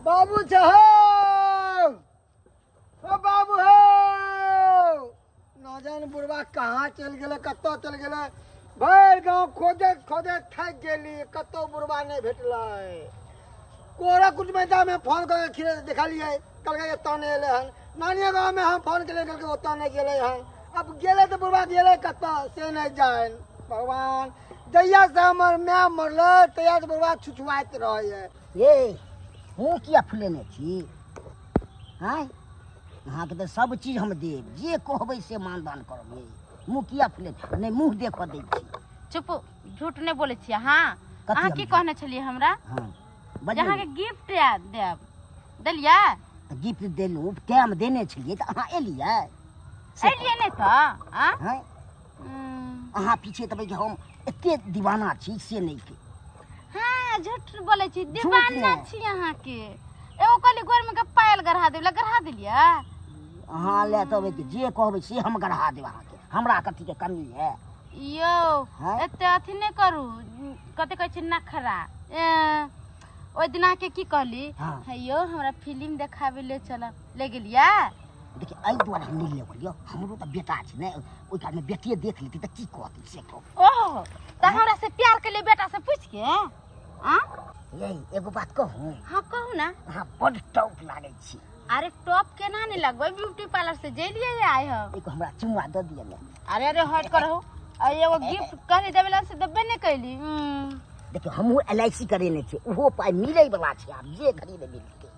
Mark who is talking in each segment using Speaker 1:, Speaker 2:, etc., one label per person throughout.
Speaker 1: बाबू चाहो ओ बाबू हो न जान बुढ़वा कहाँ चल गए कत्तो चल गए भर गाँव खोदे खोदे थक गेली कत्तो बुढ़वा नहीं भेटल कोरा कुछ में जा में फोन करके खिरे देखा लिए कल के तो नहीं अले हन नानी गाँव में हम फोन के लिए कल के ओतो नहीं गेले हन अब गेले तो बुढ़वा गेले कत्तो से नहीं जाए भगवान जहिया से हमर मैं मरल तहिया से बुढ़वा छुछुआत रहे
Speaker 2: ये हूँ किया फुलेने छी हाँ अहाँ के तो सब चीज हम देब जे कहबै से मानदान करब ये मुँह किया फुले नहीं मुँह देखो दै छी
Speaker 3: चुप झूठ नहीं बोले छियै हाँ अहाँ की कहने छलिए हमरा
Speaker 2: हाँ
Speaker 3: जहाँ के गिफ्ट देब देलिया
Speaker 2: गिफ्ट देलू टाइम देने छलिए तो अहाँ एलियै
Speaker 3: एलिए नहीं तो
Speaker 2: हाँ अहाँ पीछे तब हम एते दीवाना छी से नहीं के
Speaker 3: हाँ झूठ बोले छी दीवाना छी अहाँ के एगो कहली गोर में के पायल गढ़ा देला गढ़ा दिलिया
Speaker 2: अहाँ ले तब जे कहबै से हम गढ़ा देब अहाँ के हमरा कथी के कमी है
Speaker 3: यो एते अथी नहीं करू कते कहै छी नखरा ओइ दिना के की कहली यो हमरा फिल्म देखावे ले चल ले गेलिया
Speaker 2: देखिए आई द्वारा हम नहीं लेबलियो हमरो त बेटा छै ने ओइ काल में बेटिए देख लेती त की कहती से कहो
Speaker 3: ओह त हमरा से प्यार के लिए बेटा से पूछ के
Speaker 2: यही एगो बात कहूं
Speaker 3: हां कहू ना
Speaker 2: अहाँ बड़ टॉप लागे छी
Speaker 3: अरे टॉप केना नहीं लगबै ब्यूटी पार्लर से जे लिए आए हो
Speaker 2: एको हमरा चुम्मा द दिए ने
Speaker 3: अरे हट करहु आ एगो गिफ्ट कहली देबला से दबे नहीं कैली
Speaker 2: देखियो हमहु एलआईसी करेने छी ओहो पाई मिलै वाला छै आब जे खरीदे मिलते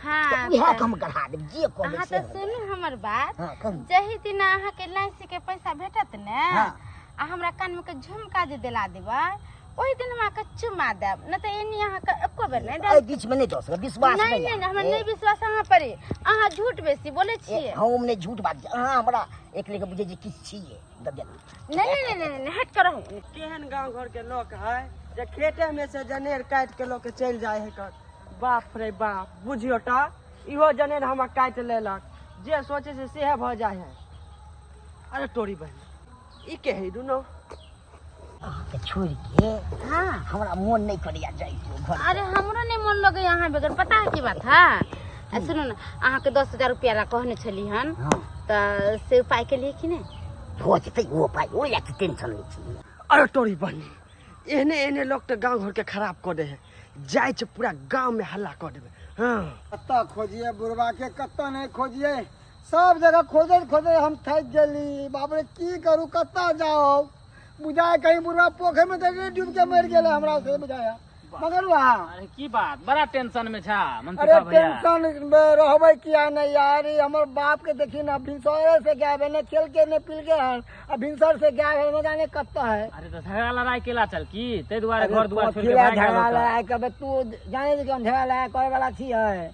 Speaker 3: हां
Speaker 2: इहा हम गढ़ा देब जे कहबै से
Speaker 3: अहाँ त सुनू हमर बात
Speaker 2: हां कहू
Speaker 3: जही दिन अहाँ के एलआईसी के पैसा भेटत ने आ हमरा कान में के झुमका जे दिला देबै ओइ दिन में के चुमा देब न त एनी अहाँ के एको बेर नहीं
Speaker 2: ए बीच में नहीं दो सके विश्वास नहीं
Speaker 3: नहीं हमरा नहीं विश्वास अहाँ पर अहाँ झूठ बेसी बोले छिए
Speaker 2: हम नहीं झूठ बात अहाँ हमरा एक लेके बुझे जे किछ छिए दब
Speaker 3: नहीं हट करहु
Speaker 1: केहन गांव घर के लोग है जे खेते में से जनेर काट के लोग चल जाए है कर बाप रे बाप बुझियो ता इहो जनेर हम काट लेलक जे सोचे से सेह भ जाए है अरे तोरी बहन ई के है दुनो
Speaker 2: के छोड़ के हां हमरा मन नहीं करिया जाई घर
Speaker 3: अरे हमरो नहीं मन लगे यहाँ बगैर पता है की बात है सुनो ना अहाँ के 10,000 रुपया कहने छली हन त से पाई के लिए कि नहीं
Speaker 2: हो जते वो पाई ओ या टेंशन नहीं छी
Speaker 1: अरे तोरी बहन एहने एहने लोग तो गांव घर के खराब कर दे है जाय छ पूरा गांव में हल्ला कर देबे हां कत्ता खोजिए बुढ़वा के कत्ता नहीं खोजिए सब जगह खोजे खोजे हम थक गेली बाप रे की करू कत्ता जाओ बुझाए कहीं बुढ़वा पोखर में तो डूब के मर गेले हमरा से बुझाया मगर
Speaker 4: अरे की बात बड़ा टेंशन में छा
Speaker 1: अरे टेंशन में रहबै किया नहीं यार हमर बाप के देखी ना भिनसरे से गायब है ने खेल के ने पिल के हन अब भिनसर से गायब है न जाने कत्ता है
Speaker 4: अरे तो झगड़ा लड़ाई केला चल की ते दुआरे घर दुआर छोड़ के
Speaker 1: भाग
Speaker 4: भाग
Speaker 1: झगड़ा
Speaker 4: गेल
Speaker 1: लड़ाई कबे तू जाने कि हम झगड़ा लड़ाई करे वाला छी है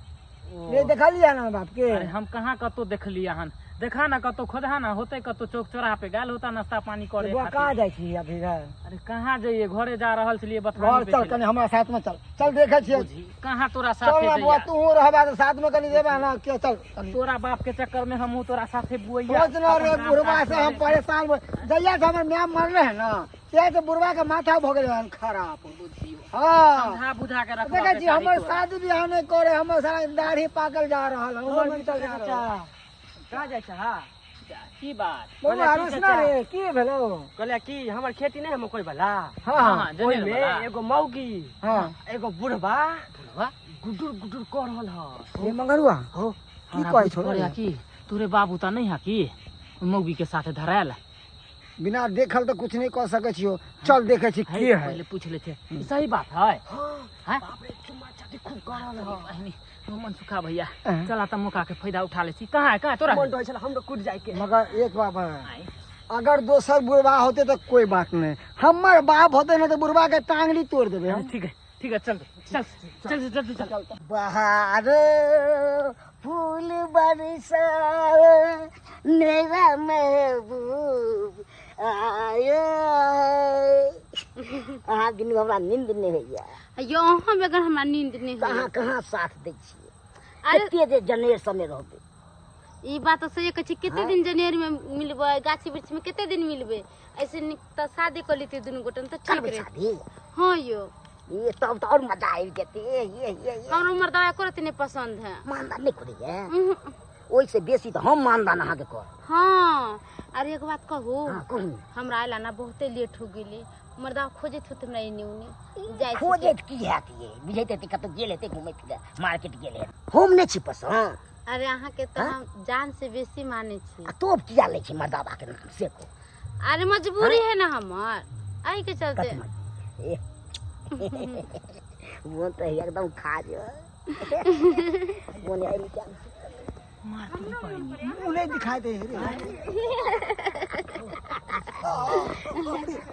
Speaker 1: ये देखा लिया ना बाप के
Speaker 4: अरे हम कहाँ कतो देखली हन देखा ना कतो खोदा ना होते कतो चौक चौराहा पे गाल होता नाश्ता पानी करे
Speaker 1: वो कहां जाई छी अभी
Speaker 4: अरे कहाँ जाइए घरे जा रहल छलिए
Speaker 1: घर
Speaker 4: बथानी
Speaker 1: चल कनी हमरा साथ में चल देखे छी
Speaker 4: कहाँ तोरा
Speaker 1: चल
Speaker 4: साथे
Speaker 1: ना बुआ तू रहबा तो साथ में कनी देबा ना के चल
Speaker 4: तोरा बाप के चक्कर में हमहू तोरा साथे बुइया
Speaker 1: सोच ना रे बुढ़वा से हम परेशान जइया से हमर मैम मरले है ना ते तो बुढ़वा के माथा भ गेल हन खराब बुझियो हां
Speaker 4: समझा बुझा के रखवा
Speaker 1: देखै छी हमर शादी बियाह नहीं करे हमर सारा दाढ़ी पाकल जा रहल है उमर बीतल जा रहल
Speaker 4: कहाँ जाय छ हां की बात
Speaker 1: बोले आरुषना रे की भेलो
Speaker 5: कहले की हमर खेती नहीं हम कोई वाला
Speaker 4: हां
Speaker 5: ओइ में एगो मौगी
Speaker 1: हां
Speaker 5: एगो बुढ़वा गुडुर गुडुर कर रहल ह
Speaker 1: ये मंगरुआ
Speaker 5: हो
Speaker 1: की कहै छो
Speaker 4: रे की तोरे बाबू त नहीं है की मौगी के साथे धरायल
Speaker 1: बिना देखल तो कुछ नहीं कर सके छियो चल देखे छी के है
Speaker 4: पहले पूछ ले थे सही बात है हैं
Speaker 5: बाप रे चुम्मा चाटी खूब कर रहल ह
Speaker 4: मन सुखा भैया चला त मौका के फायदा उठा ले छी कहां तोरा
Speaker 5: मन रहै छल हम कूद जाय के
Speaker 1: मगर एक बात है अगर दोसर बुढ़वा होते तो कोई बात नहीं हमर बाप होते ना तो बुढ़वा के टांगली तोड़ देबे हम
Speaker 4: ठीक है चल चल चल चल चल
Speaker 2: बहार फूल बरसा मेरा महबूब आयो अहाँ दिन हमरा नींद नहीं होइया
Speaker 3: यो हम बगैर हमरा नींद नहीं
Speaker 2: कहाँ कहाँ साथ दै छियै एते जे जनेर सने रहबै
Speaker 3: ई बात तो सही कह छी कितने दिन जनेर में मिलबे गाछी वृक्ष में कितने दिन मिलबे ऐसे त शादी कर लेते दोनों गोटन तो ठीक रहे
Speaker 2: शादी
Speaker 3: हां यो
Speaker 2: ये तब तो और मजा आई जेते ये
Speaker 3: हमरा मर्दवा एको रति नहीं पसंद है।
Speaker 2: मानदान नहीं करी है ओइ से बेसी तो हम मानदान अहाँ के कर।
Speaker 3: हाँ अरे एक बात कहू,
Speaker 2: हां कहू
Speaker 3: हमरा आइला ना बहुते लेट हो गेली, मर्दवा खोजत होते हमरा एने उने जाय
Speaker 2: खोजे की हैत ये बुझैते त कत गेल हेते घुमै फिरे मार्केट गेल हे हम नहीं छी पसंद।
Speaker 3: अरे अहाँ के तो हम जान से बेसी माने छी।
Speaker 2: तो किया ले छी मर्दाबा के नाम से को।
Speaker 3: अरे मजबूरी है ना हमर, आई के चलते
Speaker 2: वो तो एकदम खा जो वो नहीं आई क्या
Speaker 1: उन्हें दिखाई दे रे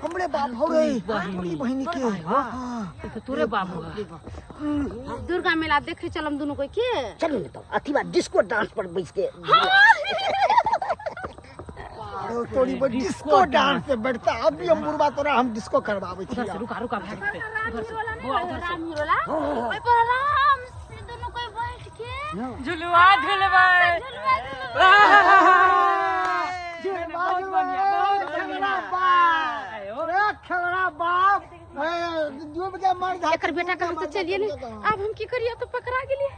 Speaker 1: हमरे बाप हो गई बहनी के।
Speaker 4: ये तो तोरे बाप होगा।
Speaker 3: दुर्गा मेला देखे चलम दोनों कोई के।
Speaker 2: चलो तो अथी बात डिस्को डांस पर बैठ के
Speaker 1: थोड़ी बहुत डिस्को डांस से बैठता अभी हम बुरबा तोरा हम डिस्को करवावे छी।
Speaker 4: रुका रुका भागते
Speaker 3: राम हिरोला ओए पर आराम से दोनों कोई बैठ के
Speaker 4: झुलवा झुलवा
Speaker 1: खेलना बाप डूब के मर जा।
Speaker 3: एकर बेटा का हम तो चलिए ने, अब हम की करिए तो पकड़ा गेलिए।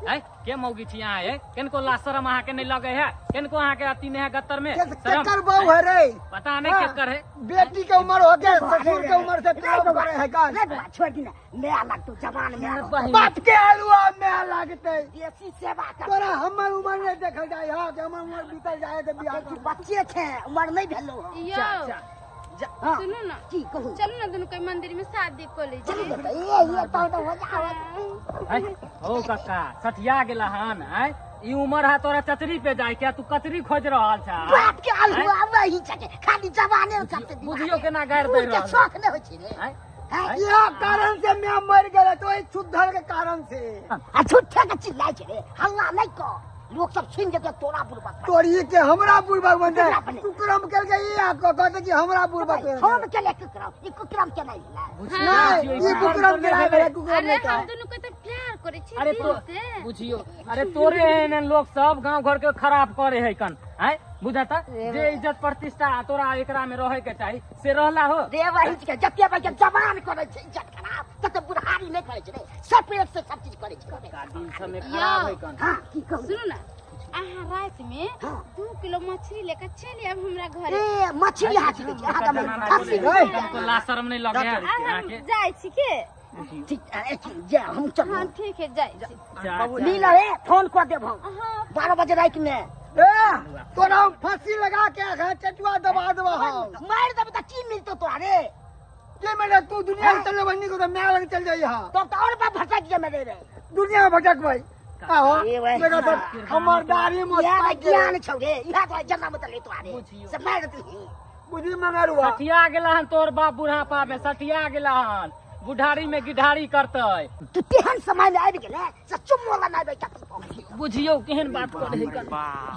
Speaker 4: है के मौगी छी यहाँ है किनको ला शरम अहाँ के नहीं लगे है किनको अहाँ के अति नहीं है गत्तर में शरम
Speaker 1: केकर बहू है रे
Speaker 4: पता नहीं केकर है।
Speaker 1: बेटी के उम्र हो गए ससुर के उम्र से काम करे है का
Speaker 2: छोड़ दी ना मैं लग तू जवान में
Speaker 1: बाप के हलवा में लागते
Speaker 2: देसी सेवा कर
Speaker 1: तोरा हमर उम्र नहीं देखल जाय हां कि हमर उम्र बीतल जाए त बियाह
Speaker 2: तू बच्चे थे उम्र नहीं भेलो।
Speaker 3: यो
Speaker 2: हां
Speaker 3: सुनो ना
Speaker 2: की कहू
Speaker 3: चलो ना दोनों कोई मंदिर में शादी कर ले
Speaker 2: चलो बेटा ये तो हो जाओ।
Speaker 4: ओ काका सठिया गेला हन है ई उम्र है तोरा चचरी पे जाए क्या तू कचरी खोज रहल छ।
Speaker 2: बाप के हलवा वही छके खाली जवाने सबसे
Speaker 4: बुझियो केना गाड़ दे रहल
Speaker 2: शौक नहीं होई छी रे
Speaker 1: ये कारण से मैं मर गए तो इस छुद्धर के कारण से
Speaker 2: आ झूठे के चिल्लाए छे रे हल्ला नहीं को लोग सब सुन जेते तोरा बुरबक
Speaker 1: तोरी के हमरा बुरबक बन जाए कुकरम के ये आको कहते कि हमरा बुरबक
Speaker 2: हम के ले कुकरम ई कुकरम के नहीं
Speaker 1: नहीं ये कुकरम के है कुकरम
Speaker 3: अरे
Speaker 1: नहीं
Speaker 3: हम दोनों को तो प्यार करे छी
Speaker 4: अरे तो बुझियो अरे तोरे एहन लोग सब गांव घर के खराब करे है कन है बुझाता जे इज्जत प्रतिष्ठा तोरा एकरा में रहे के चाहिए से रहला हो
Speaker 2: रे वही के जतिया भाई के जवान करे छे इज्जत खराब तते बुढ़ारी नहीं करे छे रे सब पेट से सब चीज करे छे
Speaker 4: का दिन समय खराब है कन।
Speaker 2: हां की कहू
Speaker 3: सुनो ना आहा रात में 2 किलो मछली लेकर चली अब हमरा घरे।
Speaker 2: ए मछली हाथ में आगा में खसी
Speaker 4: तुमको ला शर्म नहीं लगे है
Speaker 3: अब
Speaker 4: यहाँ
Speaker 3: हम
Speaker 4: के
Speaker 3: जाय छी के।
Speaker 2: ठीक है जा हम चल
Speaker 3: हां ठीक है जाय छी।
Speaker 2: नील रे फोन कर देब हम
Speaker 3: हां
Speaker 2: 12 बजे रात में
Speaker 1: तोरा फांसी लगा के चटुआ दबा देबा हम
Speaker 2: मार देब त की मिलतो तोरा रे
Speaker 1: ये मेरे तू दुनिया में चले बन्नी को तो मैं लग चल जाई हां
Speaker 2: तो और बाप भटक जे मेरे रे
Speaker 1: दुनिया में भटक भाई आओ देखो तो हमर दाढ़ी में
Speaker 2: या ज्ञान छौ रे इहा तो जन्म त ले तो रे से मार देती
Speaker 1: बुद्धि मंगरुआ
Speaker 4: सठिया गेला हन तोर बाप बुढ़ापा में सठिया गेला हन बुढ़ारी में गिढ़ारी करते
Speaker 2: तू तेहन समय में आबि गेले सच्चो मोला नहीं बेटा
Speaker 4: बुझियो केहन बात करे है कन।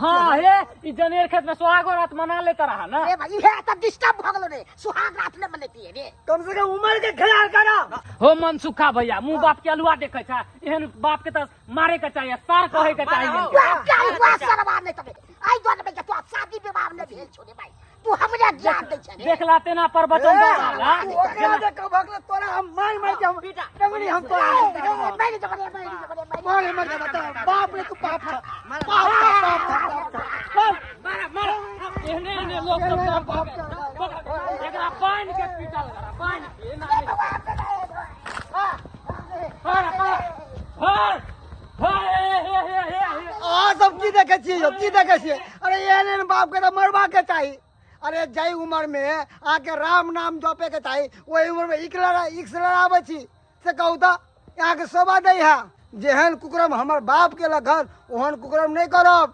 Speaker 4: हां हे ई जनेर खेत में सुहागो रात मना लेता रहा ना
Speaker 2: ए भाई हे त डिस्टर्ब भ गेलो रे सुहाग रात ने मनती है रे
Speaker 1: कम से कम उम्र के ख्याल करा
Speaker 4: हो मन सुखा भैया मुंह बाप के अलुआ देखे छा एहन बाप के त मारे के चाहिए सार कहे के चाहिए
Speaker 2: बाप का हुआ सरवा नहीं तबे आई दो ने तो शादी विवाह में भेल छोड़े भाई तू हमरा ज्ञान दे छे
Speaker 4: देख लाते ना पर वचन देला
Speaker 1: ओकरा जे कभक तोरा हम मार के हम टंगनी हम तोरा मार मर के बता बाप रे तू पाप था पाप
Speaker 4: मार एहने एहने लोग सब एकरा पानी के पीटल करा पानी के ना
Speaker 1: सब की देखे छी अरे एहन बाप के तो मरवा के चाहिए। अरे जय उम्र में आके राम नाम जपे के चाहिए वही उम्र में इक्स लड़ावे छी से कहू तो यहाँ के शोभा दे है जेहन कुकरम हमर बाप के घर ओहन कुकरम नहीं करब।